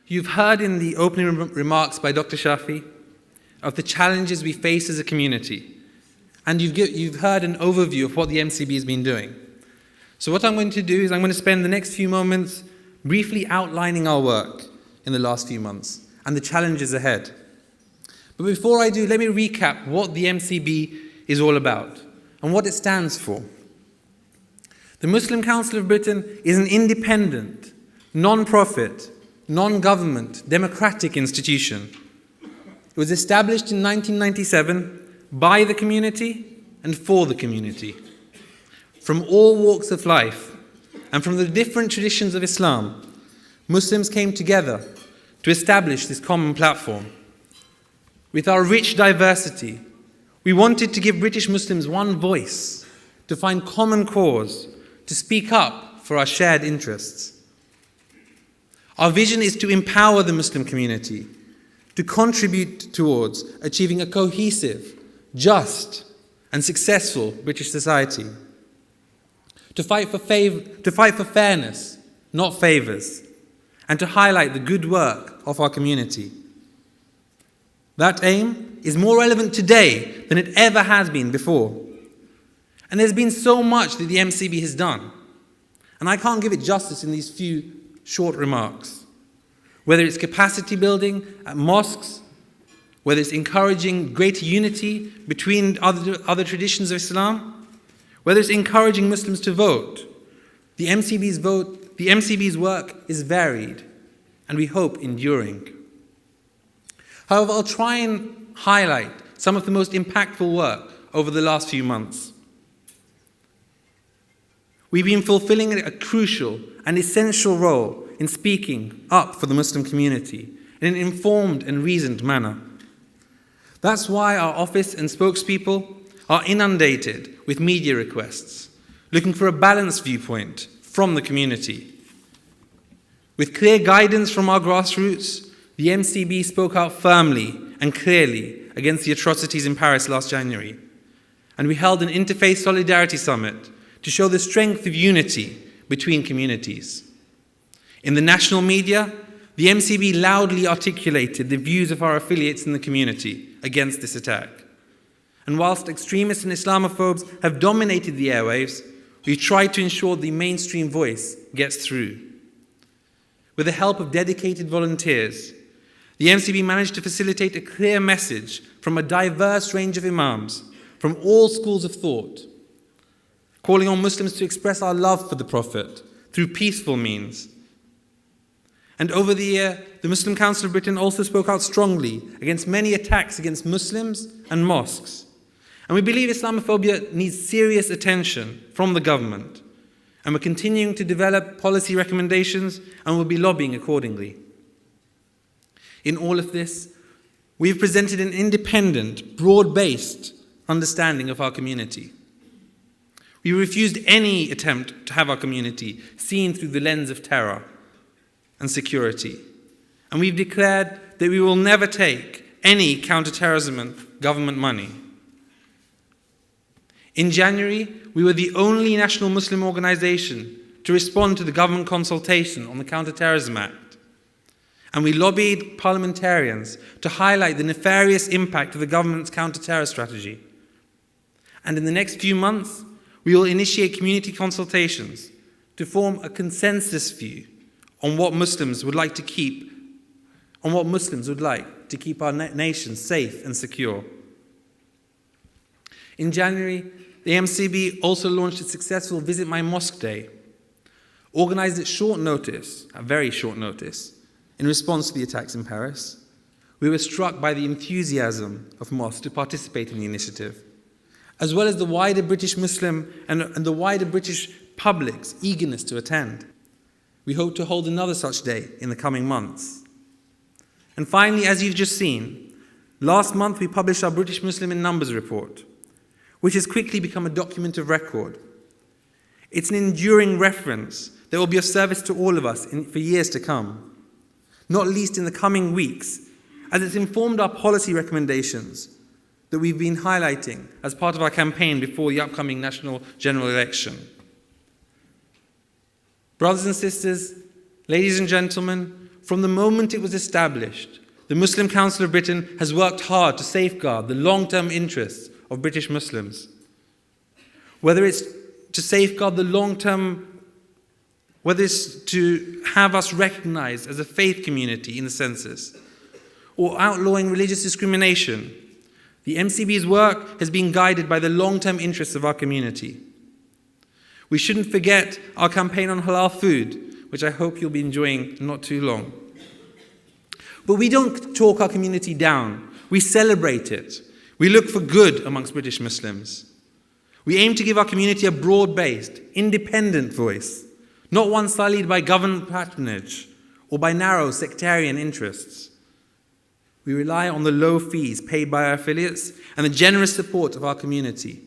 You've heard in the opening remarks by Dr. Shafi of the challenges we face as a community, and you've heard an overview of what the MCB has been doing. So what I'm going to do is I'm going to spend the next few moments briefly outlining our work in the last few months and the challenges ahead. But before I do, let me recap what the MCB is all about and what it stands for. The Muslim Council of Britain is an independent, non-profit, non-government, democratic institution. It was established in 1997 by the community and for the community. From all walks of life and from the different traditions of Islam, Muslims came together to establish this common platform. With our rich diversity, we wanted to give British Muslims one voice, to find common cause, to speak up for our shared interests. Our vision is to empower the Muslim community, to contribute towards achieving a cohesive, just, and successful British society. To fight for fairness, not favours, and to highlight the good work of our community. That aim is more relevant today than it ever has been before. And there's been so much that the MCB has done, and I can't give it justice in these few short remarks. Whether it's capacity building at mosques, whether it's encouraging greater unity between other traditions of Islam, whether it's encouraging Muslims to vote, the MCB's work is varied and we hope enduring. However, I'll try and highlight some of the most impactful work over the last few months. We've been fulfilling a crucial and essential role in speaking up for the Muslim community in an informed and reasoned manner. That's why our office and spokespeople are inundated with media requests, looking for a balanced viewpoint from the community. With clear guidance from our grassroots, the MCB spoke out firmly and clearly against the atrocities in Paris last January. And we held an interfaith solidarity summit to show the strength of unity between communities. In the national media, the MCB loudly articulated the views of our affiliates in the community against this attack. And whilst extremists and Islamophobes have dominated the airwaves, we've tried to ensure the mainstream voice gets through. With the help of dedicated volunteers, the MCB managed to facilitate a clear message from a diverse range of imams from all schools of thought, calling on Muslims to express our love for the Prophet through peaceful means. And over the year, the Muslim Council of Britain also spoke out strongly against many attacks against Muslims and mosques. And we believe Islamophobia needs serious attention from the government. And we're continuing to develop policy recommendations and will be lobbying accordingly. In all of this, we've presented an independent, broad-based understanding of our community. We refused any attempt to have our community seen through the lens of terror and security. And we've declared that we will never take any counter-terrorism government money. In January, we were the only national Muslim organization to respond to the government consultation on the Counter-Terrorism Act. And we lobbied parliamentarians to highlight the nefarious impact of the government's counter-terror strategy. And in the next few months, we will initiate community consultations to form a consensus view on what Muslims would like to keep our nation safe and secure. In January, the MCB also launched a successful Visit My Mosque Day, organized at very short notice, in response to the attacks in Paris. We were struck by the enthusiasm of mosques to participate in the initiative, as well as the wider British Muslim and the wider British public's eagerness to attend. We hope to hold another such day in the coming months. And finally, as you've just seen, last month we published our British Muslim in Numbers report, which has quickly become a document of record. It's an enduring reference that will be of service to all of us for years to come, not least in the coming weeks, as it's informed our policy recommendations that we've been highlighting as part of our campaign before the upcoming national general election. Brothers and sisters, ladies and gentlemen, From the moment it was established, the Muslim Council of Britain has worked hard to safeguard the long-term interests of British Muslims. Whether it's to safeguard the long-term, whether it's to have us recognized as a faith community in the census, or outlawing religious discrimination, the MCB's work has been guided by the long-term interests of our community. We shouldn't forget our campaign on halal food, which I hope you'll be enjoying not too long. But we don't talk our community down. We celebrate it. We look for good amongst British Muslims. We aim to give our community a broad-based, independent voice, not one sullied by government patronage or by narrow sectarian interests. We rely on the low fees paid by our affiliates and the generous support of our community.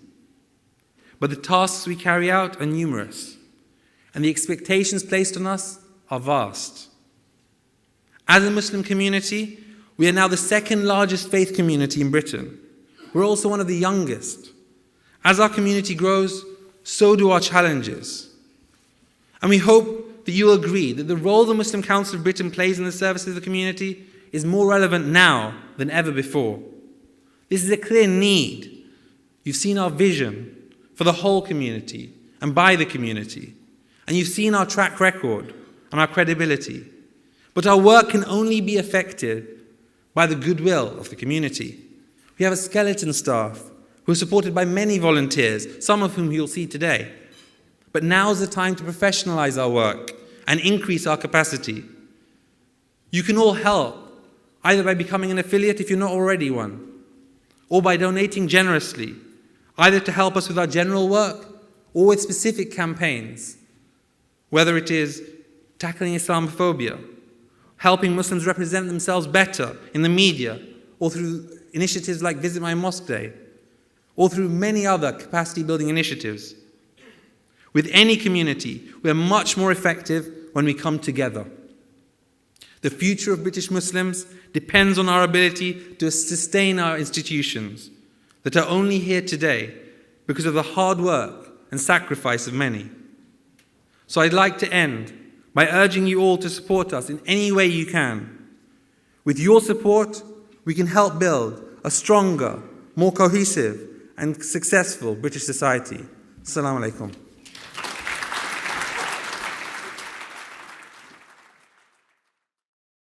But the tasks we carry out are numerous, and the expectations placed on us are vast. As a Muslim community, we are now the second largest faith community in Britain. We're also one of the youngest. As our community grows, so do our challenges. And we hope that you will agree that the role the Muslim Council of Britain plays in the service of the community is more relevant now than ever before. This is a clear need. You've seen our vision for the whole community and by the community. And you've seen our track record and our credibility. But our work can only be effective by the goodwill of the community. We have a skeleton staff who are supported by many volunteers, some of whom you'll see today. But now's the time to professionalize our work and increase our capacity. You can all help, either by becoming an affiliate if you're not already one, or by donating generously, either to help us with our general work or with specific campaigns, whether it is tackling Islamophobia, helping Muslims represent themselves better in the media, or through initiatives like Visit My Mosque Day, or through many other capacity-building initiatives. With any community, we are much more effective when we come together. The future of British Muslims depends on our ability to sustain our institutions that are only here today because of the hard work and sacrifice of many. So I'd like to end by urging you all to support us in any way you can. With your support, we can help build a stronger, more cohesive and successful British society. Assalamu alaikum.